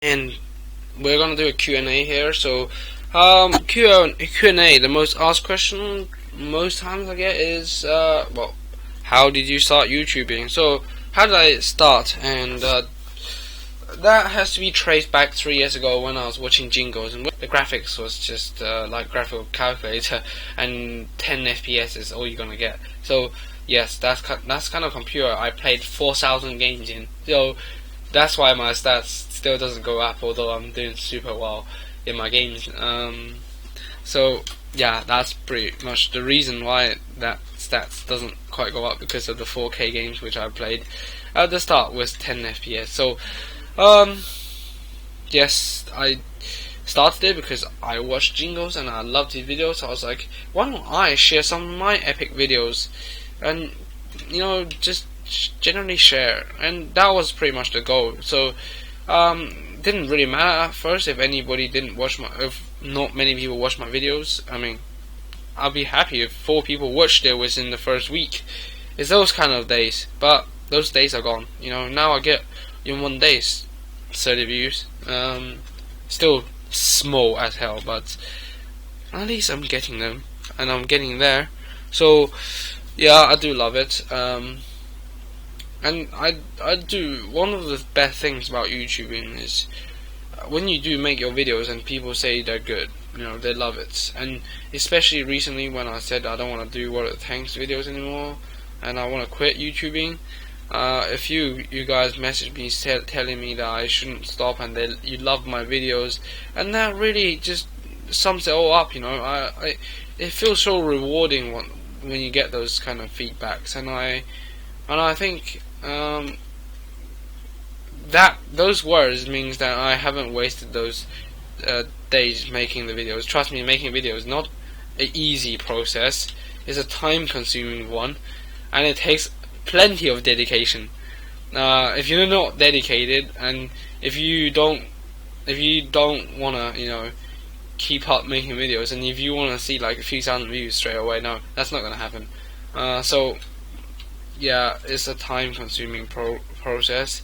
and we're gonna do a Q&A here. So, Q&A. The most asked question most times I get is, well, how did you start YouTubing? So, how did I start? And that has to be traced back 3 years ago when I was watching Jingles, and the graphics was just like graphical calculator, and 10 FPS is all you're gonna get. So, yes, that's kind of computer I played 4,000 games in. So that's why my stats still doesn't go up, although I'm doing super well in my games. So yeah, that's pretty much the reason why that stats doesn't quite go up, because of the 4K games which I played at the start was 10 FPS. So yes, I started it because I watched Jingles and I loved his videos. So I was like, why don't I share some of my epic videos, and just generally share. And that was pretty much the goal. So didn't really matter at first if anybody didn't watch if not many people watched my videos. I mean, I'll be happy if 4 people watched it within the first week. It's those kind of days, but those days are gone. Now I get in one day 30 views. Still small as hell, but at least I'm getting them, and I'm getting there. So yeah, I do love it. And I do, one of the best things about YouTubing is when you do make your videos and people say they're good, they love it. And especially recently when I said I don't want to do What It Takes videos anymore and I want to quit YouTubing, a few you guys messaged me telling me that I shouldn't stop, and you love my videos, and that really just sums it all up. It feels so rewarding when you get those kind of feedbacks, and I think that those words means that I haven't wasted those days making the videos. Trust me, making videos is not an easy process. It's a time-consuming one, and it takes plenty of dedication. If you're not dedicated, and if you don't wanna, keep up making videos, and if you wanna see like a few thousand views straight away, no, that's not gonna happen. So yeah, it's a time-consuming process,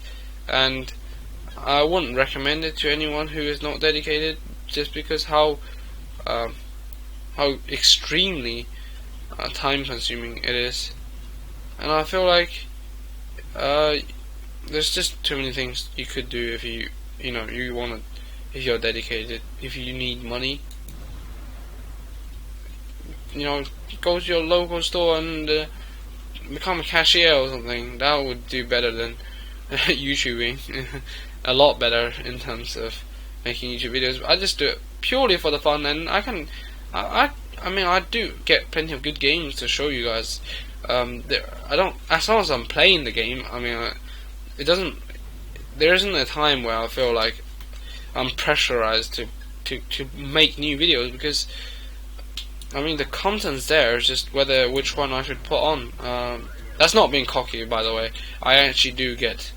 and I wouldn't recommend it to anyone who is not dedicated, just because how extremely time-consuming it is. And I feel like there's just too many things you could do if you want to, if you're dedicated. If you need money, go to your local store and become a cashier or something. That would do better than YouTubing. A lot better in terms of making YouTube videos. I just do it purely for the fun, and I mean, I do get plenty of good games to show you guys. I don't, as long as I'm playing the game. I mean, there isn't a time where I feel like I'm pressurized to make new videos, because I mean, the content's there. It's just which one I should put on. That's not being cocky, by the way. I actually do get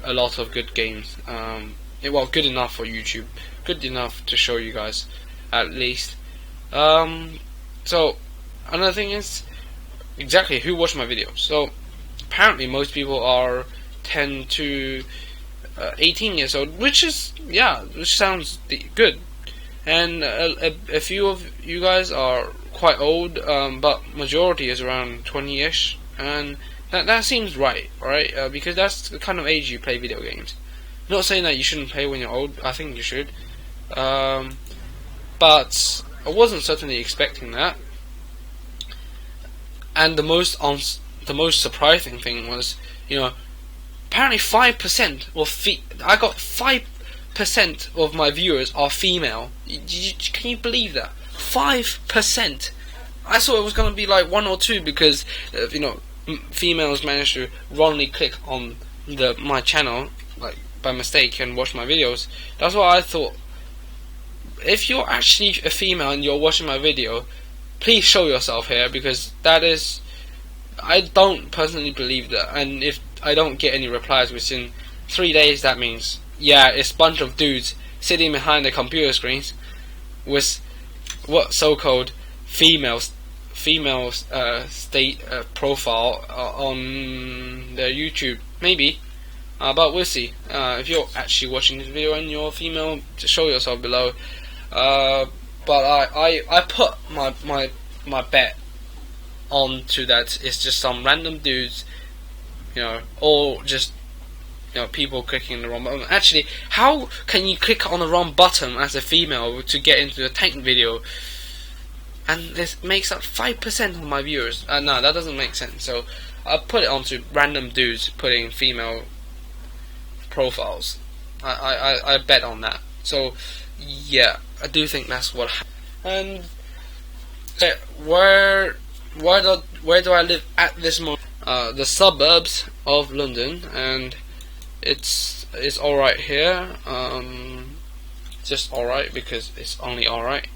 a lot of good games. Well, good enough for YouTube, good enough to show you guys, at least. So another thing is exactly who watched my videos. So apparently most people are 10 to 18 years old, which sounds good. And a few of you guys are quite old, but majority is around 20-ish, and that seems right, because that's the kind of age you play video games. I'm not saying that you shouldn't play when you're old. I think you should, but I wasn't certainly expecting that. And the most surprising thing was, apparently 5% I got 5% of my viewers are female. Can you believe that? 5%. I thought it was gonna be like 1 or 2, because females managed to wrongly click on my channel like by mistake and watch my videos. That's what I thought. If you're actually a female and you're watching my video, please show yourself here, because I don't personally believe that. And if I don't get any replies within 3 days, that means it's a bunch of dudes sitting behind their computer screens with what so-called female state profile on their YouTube. Maybe But we'll see. If you're actually watching this video and you're female, just show yourself below. But I put my bet onto that it's just some random dudes, or just people clicking the wrong button. Actually, how can you click on the wrong button as a female to get into the tank video? And this makes up 5% of my viewers. No, that doesn't make sense. So I put it onto random dudes putting female profiles. I bet on that. So yeah, I do think that's what happened. And where do I live at this moment? The suburbs of London, and it's alright here. Just alright because it's only alright.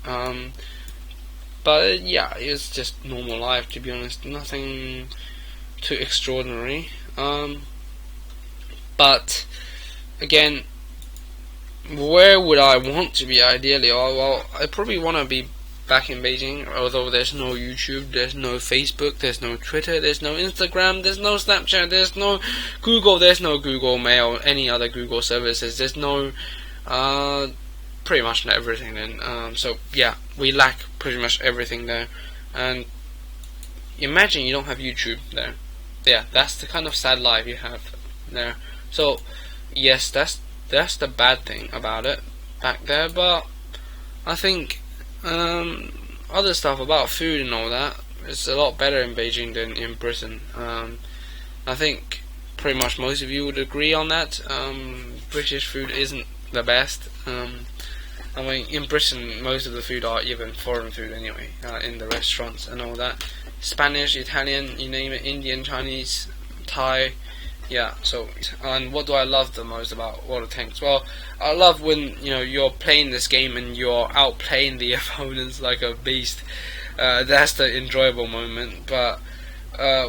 But yeah, it's just normal life, to be honest. Nothing too extraordinary. But again, where would I want to be ideally? Oh, well, I probably want to be back in Beijing, although there's no YouTube, there's no Facebook, there's no Twitter, there's no Instagram, there's no Snapchat, there's no Google Mail, any other Google services, there's no pretty much everything then. So yeah, we lack pretty much everything there. And imagine you don't have YouTube there. Yeah, that's the kind of sad life you have there. So yes, that's the bad thing about it back there. But I think other stuff about food and all that, it's a lot better in Beijing than in Britain. I think pretty much most of you would agree on that. British food isn't the best. I mean, in Britain, most of the food are even foreign food anyway, in the restaurants and all that. Spanish, Italian, you name it, Indian, Chinese, Thai, yeah. So, and what do I love the most about World of Tanks? Well, I love when you're playing this game and you're outplaying the opponents like a beast. That's the enjoyable moment. But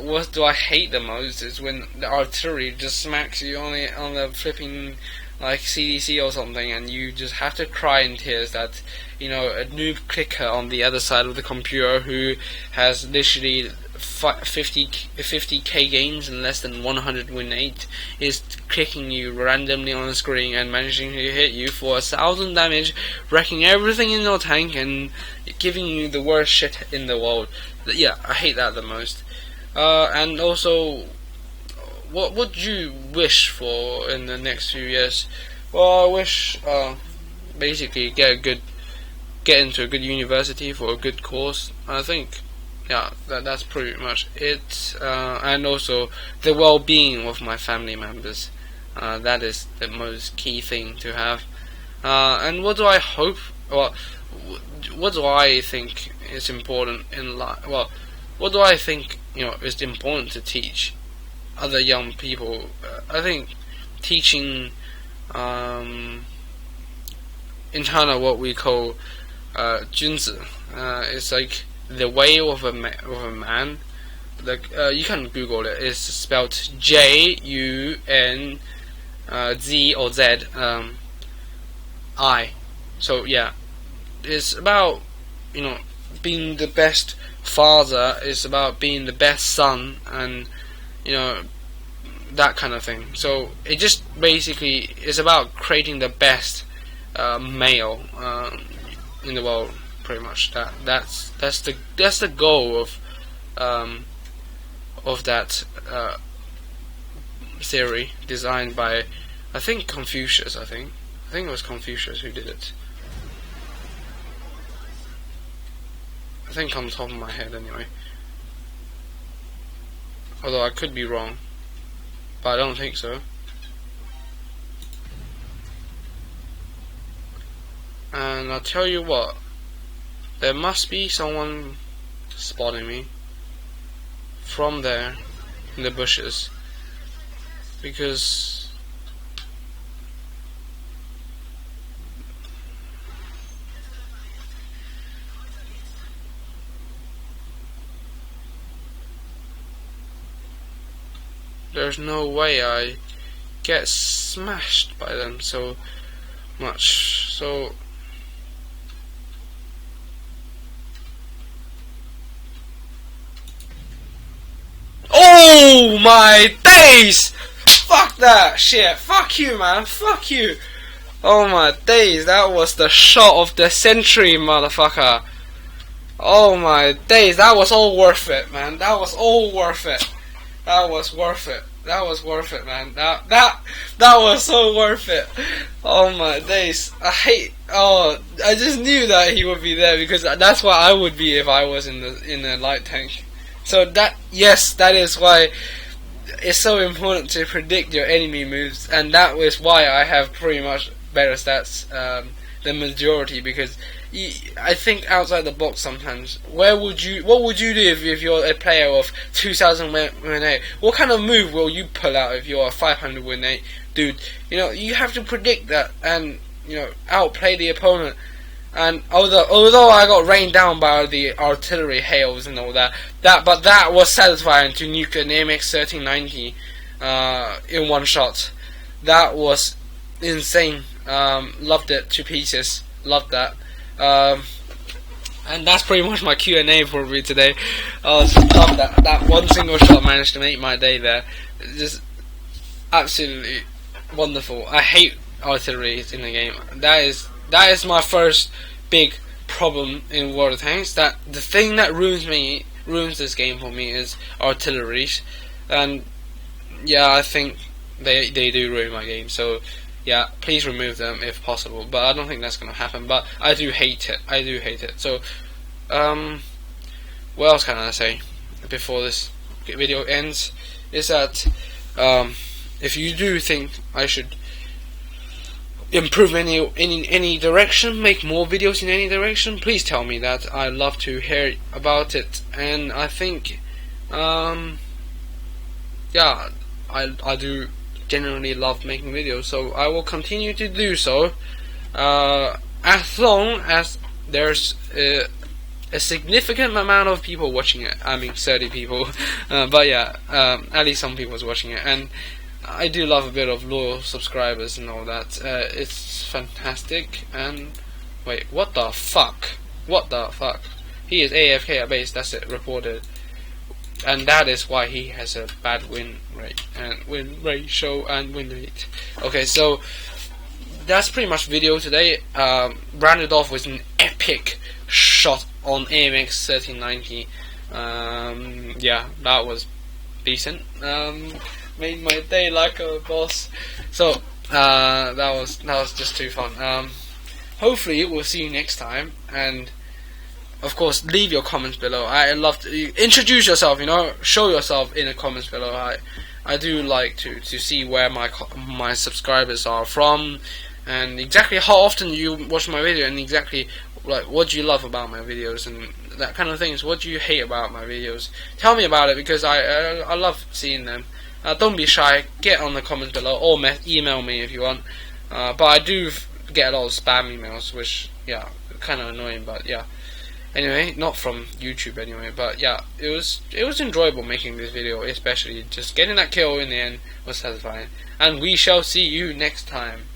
what do I hate the most is when the artillery just smacks you on the flipping like CDC or something, and you just have to cry in tears that a noob clicker on the other side of the computer who has literally 50k games and less than 100 win rate is clicking you randomly on the screen and managing to hit you for 1,000 damage, wrecking everything in your tank and giving you the worst shit in the world. Yeah, I hate that the most. And also, what would you wish for in the next few years? Well, I wish basically get into a good university for a good course. I think yeah, that's pretty much it. And also the well-being of my family members. That is the most key thing to have. And what do I hope? Well, what do I think is important in life? Well, what do I think is important to teach other young people? I think teaching in China what we call 君子. It's like the way of a man. Like you can Google it. It's spelled JUNZ or Z I. So yeah, it's about being the best father. It's about being the best son, and that kind of thing. So it just basically is about creating the best male in the world. Pretty much that's the goal of that theory designed by I think Confucius. I think it was Confucius who did it. I think on the top of my head anyway. Although I could be wrong, but I don't think so. And I'll tell you what, there must be someone spotting me from there in the bushes, because there's no way I get smashed by them so much. So oh my days! fuck that shit. Fuck you, man. Fuck you. Oh my days, that was the shot of the century, motherfucker. Oh my days, that was all worth it, man. That was all worth it. That was worth it. That was worth it, man. That was so worth it. Oh my days. I just knew that he would be there, because that's what I would be if I was in the light tank. So that is why it's so important to predict your enemy moves, and that is why I have pretty much better stats than majority, because I think outside the box sometimes. What would you do if you're a player of 2,000 win rate? What kind of move will you pull out if you're a 500 win rate dude? You know, you have to predict that and, you know, outplay the opponent. And although I got rained down by the artillery hails and all that, but that was satisfying to nuke an AMX 1390 in one shot. That was insane. Loved it to pieces. Loved that. And that's pretty much my Q&A for me today. Just love that one single shot managed to make my day there. Just absolutely wonderful. I hate artillery in the game. That is my first big problem in World of Tanks. That the thing that ruins this game for me is artillery. And yeah, I think they do ruin my game. So yeah, please remove them if possible, but I don't think that's going to happen, but I do hate it. So, what else can I say before this video ends, is that, if you do think I should improve in any direction, make more videos in any direction, please tell me that. I love to hear about it, and I think, yeah, I do generally love making videos, so I will continue to do so as long as there's a significant amount of people watching it. I mean 30 people, but yeah, at least some people's watching it, and I do love a bit of loyal subscribers and all that. It's fantastic. And wait, what the fuck? He is AFK at base, that's it, reported. And that is why he has a bad win rate and win ratio and win rate. Okay, so that's pretty much video today. Rounded off with an epic shot on AMX 1390. Yeah, that was decent. Made my day like a boss. So that was just too fun. Hopefully we'll see you next time, and of course, leave your comments below. I love to introduce yourself. You know, show yourself in the comments below. I do like to see where my subscribers are from, and exactly how often you watch my video, and exactly like what do you love about my videos and that kind of things. What do you hate about my videos? Tell me about it, because I love seeing them. Don't be shy. Get on the comments below, or email me if you want. But I do get a lot of spam emails, which yeah, kind of annoying. But yeah. Anyway, not from YouTube anyway, but yeah, it was enjoyable making this video, especially just getting that kill in the end was satisfying. And we shall see you next time.